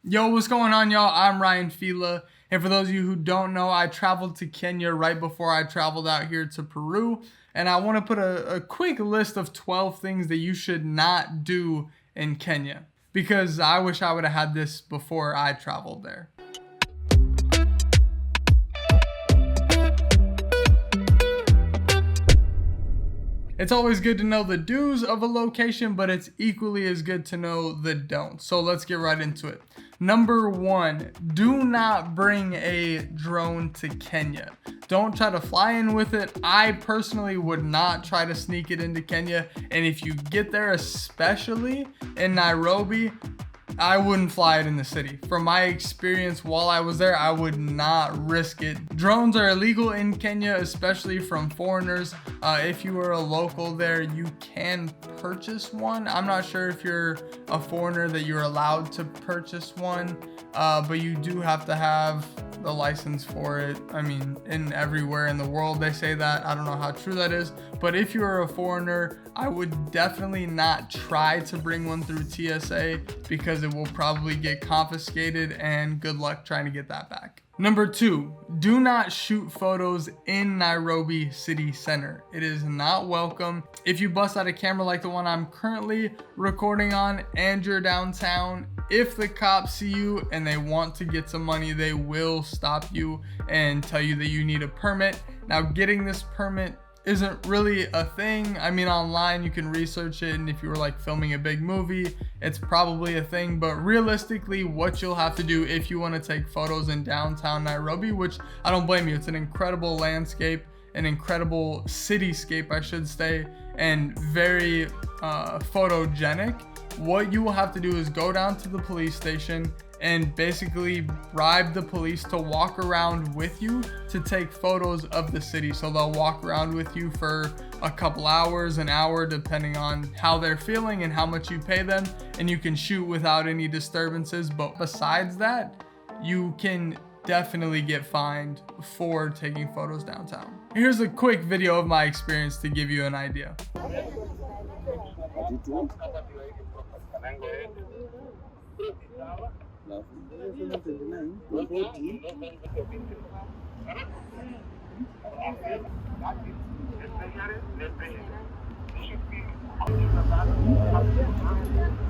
Yo, what's going on, y'all? I'm Ryan Fila, and for those of you who don't know, I traveled to Kenya right before I traveled out here to Peru, and I want to put a quick list of 12 things that you should not do in Kenya, because I wish I would have had this before I traveled there. It's always good to know the do's of a location, but it's equally as good to know the don'ts. So let's get right into it. Number 1, do not bring a drone to Kenya. Don't try to fly in with it. I personally would not try to sneak it into Kenya. And if you get there, especially in Nairobi, I wouldn't fly it in the city. From my experience while I was there, I would not risk it. Drones are illegal in Kenya, especially from foreigners. If you are a local there, you can purchase one. I'm not sure if you're a foreigner that you're allowed to purchase one, but you do have to have the license for it. I mean, in everywhere in the world they say that. I don't know how true that is, but if you're a foreigner, I would definitely not try to bring one through TSA because it will probably get confiscated, and good luck trying to get that back. Number 2, do not shoot photos in Nairobi city center. It is not welcome. If you bust out a camera like the one I'm currently recording on and you're downtown, if the cops see you and they want to get some money, they will stop you and tell you that you need a permit. Now, getting this permit isn't really a thing. I mean, online you can research it, and if you were like filming a big movie, it's probably a thing. But realistically, what you'll have to do if you want to take photos in downtown Nairobi, which I don't blame you, it's an incredible landscape, an incredible cityscape I should say, and very photogenic. What you will have to do is go down to the police station and basically bribe the police to walk around with you to take photos of the city. So they'll walk around with you for a couple hours, an hour, depending on how they're feeling and how much you pay them, and you can shoot without any disturbances. But besides that, you can definitely get fined for taking photos downtown. Here's a quick video of my experience to give you an idea.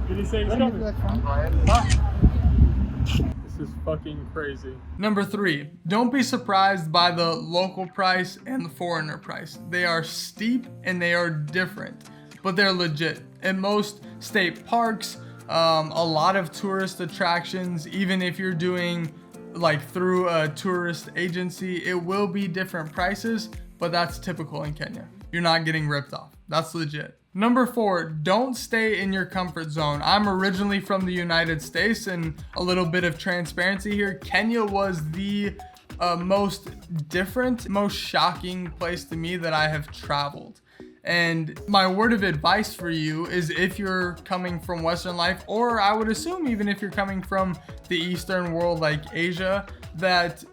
Did he say he's coming? This is fucking crazy. Number 3, don't be surprised by the local price and the foreigner price. They are steep and they are different, but they're legit. In most state parks, a lot of tourist attractions, even if you're doing like through a tourist agency, it will be different prices, but that's typical in Kenya. You're not getting ripped off. That's legit. Number 4, don't stay in your comfort zone. I'm originally from the United States, and a little bit of transparency here. Kenya was the most different, most shocking place to me that I have traveled. And my word of advice for you is, if you're coming from Western life, or I would assume even if you're coming from the Eastern world like Asia, that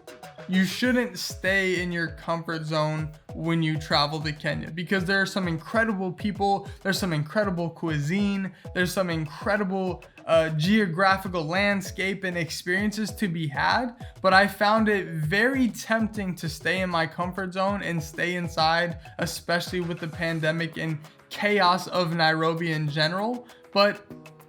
you shouldn't stay in your comfort zone when you travel to Kenya, because there are some incredible people, there's some incredible cuisine, there's some incredible geographical landscape and experiences to be had. But I found it very tempting to stay in my comfort zone and stay inside, especially with the pandemic and chaos of Nairobi in general. But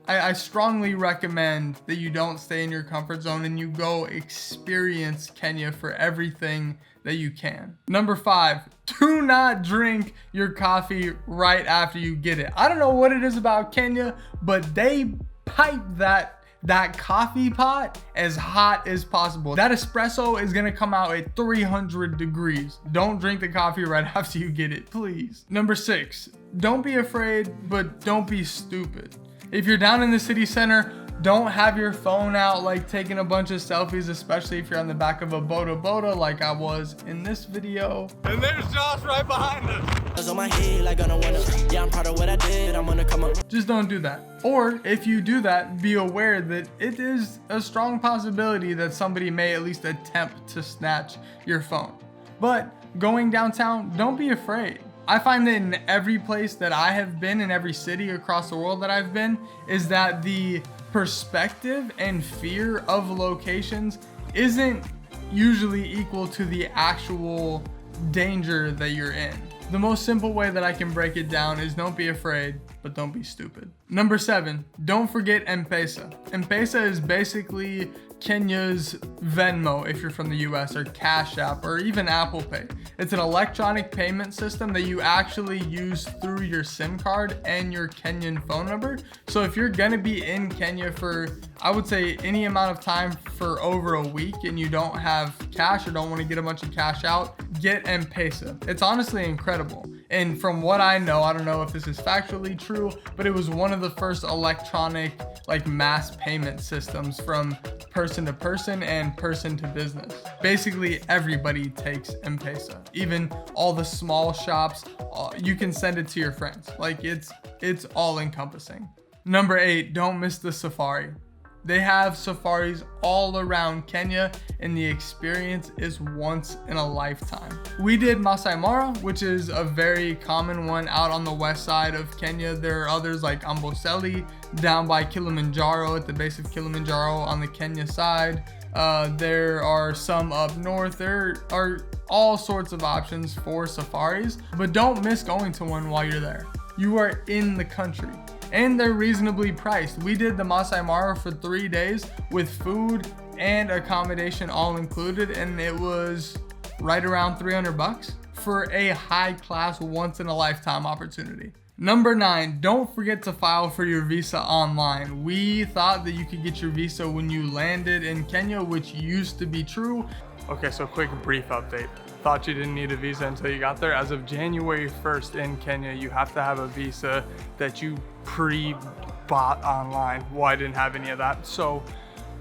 I strongly recommend that you don't stay in your comfort zone and you go experience Kenya for everything that you can. Number 5, do not drink your coffee right after you get it. I don't know what it is about Kenya, but they pipe that coffee pot as hot as possible. That espresso is gonna come out at 300 degrees. Don't drink the coffee right after you get it, please. Number 6, don't be afraid, but don't be stupid. If you're down in the city center, don't have your phone out like taking a bunch of selfies, especially if you're on the back of a boda like I was in this video. And there's Josh right behind us. On my head, like yeah, I'm proud of what I did. I'm gonna come up. Just don't do that. Or if you do that, be aware that it is a strong possibility that somebody may at least attempt to snatch your phone. But going downtown, don't be afraid. I find that in every place that I have been, in every city across the world that I've been, is that the perspective and fear of locations isn't usually equal to the actual danger that you're in. The most simple way that I can break it down is don't be afraid, but don't be stupid. Number 7, don't forget M-PESA. M-PESA is basically Kenya's Venmo if you're from the US, or Cash App, or even Apple Pay. It's an electronic payment system that you actually use through your SIM card and your Kenyan phone number. So if you're gonna be in Kenya for, I would say, any amount of time for over a week and you don't have cash or don't want to get a bunch of cash out, get M-PESA. It's honestly incredible. And from what I know, I don't know if this is factually true, but it was one of the first electronic mass payment systems from person to person and person to business. Basically everybody takes M-PESA, even all the small shops. You can send it to your friends. It's all encompassing. Number 8, don't miss the safari. They have safaris all around Kenya, and the experience is once in a lifetime. We did Masai Mara, which is a very common one out on the west side of Kenya. There are others like Amboseli down by Kilimanjaro, at the base of Kilimanjaro on the Kenya side. There are some up north. There are all sorts of options for safaris, but don't miss going to one while you're there. You are in the country. And they're reasonably priced. We did the Masai Mara for 3 days with food and accommodation all included, and it was right around $300 for a high class, once in a lifetime opportunity. Number 9, don't forget to file for your visa online. We thought that you could get your visa when you landed in Kenya, which used to be true. Okay, so quick brief update. Thought you didn't need a visa until you got there. As of January 1st in Kenya, you have to have a visa that you pre-bought online. Well, I didn't have any of that. So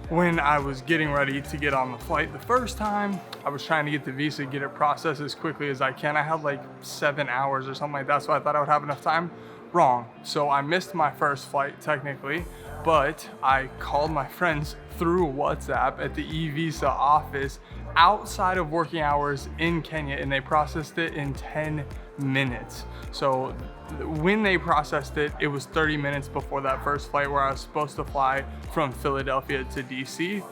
when I was getting ready to get on the flight the first time, I was trying to get the visa, get it processed as quickly as I can. I had like 7 hours or something like that, so I thought I would have enough time. Wrong. So I missed my first flight technically, but I called my friends through WhatsApp at the e-visa office outside of working hours in Kenya, and they processed it in 10 minutes. So when they processed it, it was 30 minutes before that first flight where I was supposed to fly from Philadelphia to DC.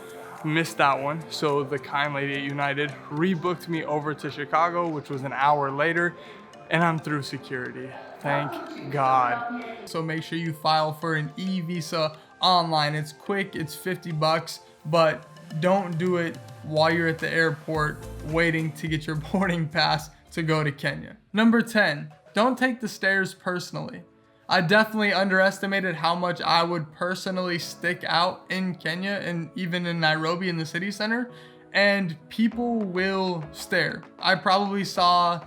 Missed that one, so the kind lady at United rebooked me over to Chicago, which was an hour later, and I'm through security. Thank God. So make sure you file for an e-visa online. It's quick, it's $50, but don't do it while you're at the airport waiting to get your boarding pass to go to Kenya. Number 10, don't take the stairs personally. I definitely underestimated how much I would personally stick out in Kenya and even in Nairobi in the city center, and people will stare. I probably saw,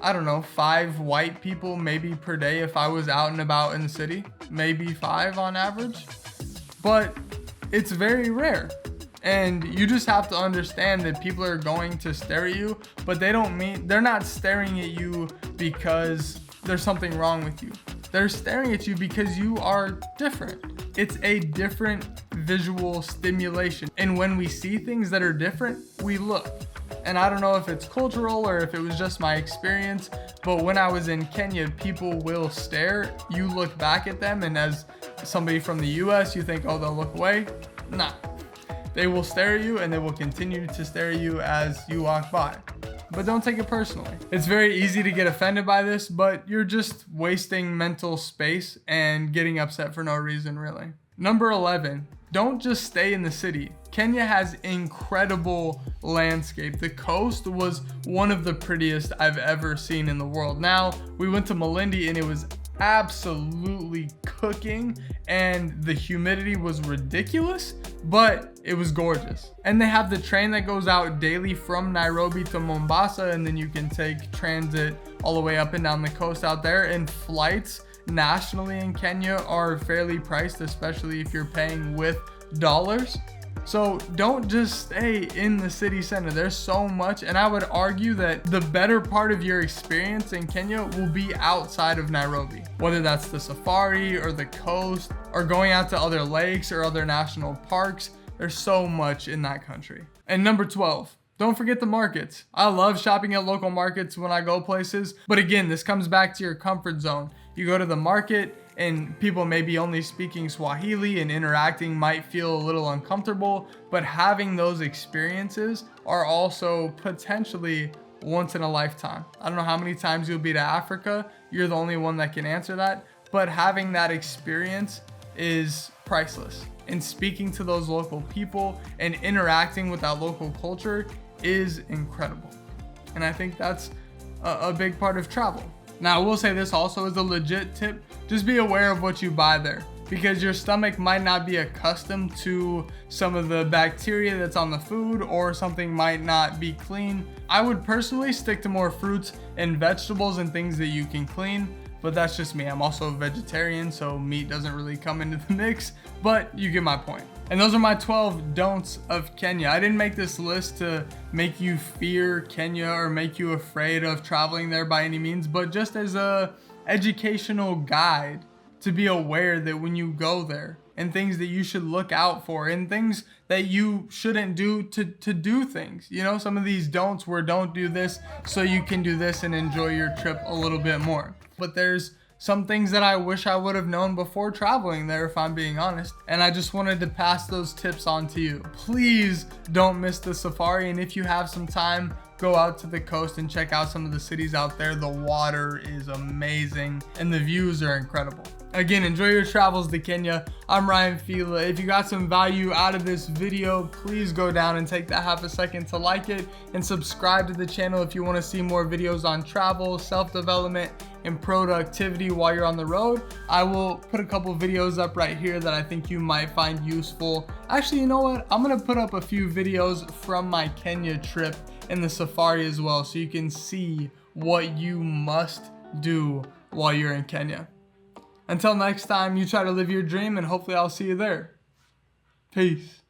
I don't know, 5 white people maybe per day if I was out and about in the city, maybe 5 on average, but it's very rare. And you just have to understand that people are going to stare at you, but they're not staring at you because there's something wrong with you. They're staring at you because you are different. It's a different visual stimulation. And when we see things that are different, we look. And I don't know if it's cultural or if it was just my experience, but when I was in Kenya, people will stare. You look back at them, and as somebody from the US, you think, oh, they'll look away. Nah. They will stare at you, and they will continue to stare at you as you walk by. But don't take it personally. It's very easy to get offended by this, but you're just wasting mental space and getting upset for no reason, really. Number 11, don't just stay in the city. Kenya has incredible landscape. The coast was one of the prettiest I've ever seen in the world. Now, we went to Malindi and it was absolutely cooking and the humidity was ridiculous, but it was gorgeous. And they have the train that goes out daily from Nairobi to Mombasa, and then you can take transit all the way up and down the coast out there. And flights nationally in Kenya are fairly priced, especially if you're paying with dollars. So don't just stay in the city center. There's so much, and I would argue that the better part of your experience in Kenya will be outside of Nairobi. Whether that's the safari or the coast or going out to other lakes or other national parks, there's so much in that country. And number 12, don't forget the markets. I love shopping at local markets when I go places, but again, this comes back to your comfort zone. You go to the market and people maybe only speaking Swahili and interacting might feel a little uncomfortable, but having those experiences are also potentially once in a lifetime. I don't know how many times you'll be to Africa. You're the only one that can answer that, but having that experience is priceless. And speaking to those local people and interacting with that local culture is incredible. And I think that's a big part of travel. Now, I will say this also is a legit tip. Just be aware of what you buy there, because your stomach might not be accustomed to some of the bacteria that's on the food, or something might not be clean. I would personally stick to more fruits and vegetables and things that you can clean, but that's just me. I'm also a vegetarian, so meat doesn't really come into the mix, but you get my point. And those are my 12 don'ts of Kenya. I didn't make this list to make you fear Kenya or make you afraid of traveling there by any means, but just as a educational guide to be aware that when you go there, and things that you should look out for, and things that you shouldn't do to do things. You know, some of these don'ts were don't do this so you can do this and enjoy your trip a little bit more. But there's some things that I wish I would have known before traveling there, if I'm being honest. And I just wanted to pass those tips on to you. Please don't miss the safari. And if you have some time, go out to the coast and check out some of the cities out there. The water is amazing and the views are incredible. Again, enjoy your travels to Kenya. I'm Ryan Fila. If you got some value out of this video, please go down and take that half a second to like it and subscribe to the channel if you want to see more videos on travel, self-development, and productivity while you're on the road. I will put a couple videos up right here that I think you might find useful. Actually, you know what? I'm gonna put up a few videos from my Kenya trip in the safari as well, so you can see what you must do while you're in Kenya. Until next time, you try to live your dream, and hopefully I'll see you there. Peace.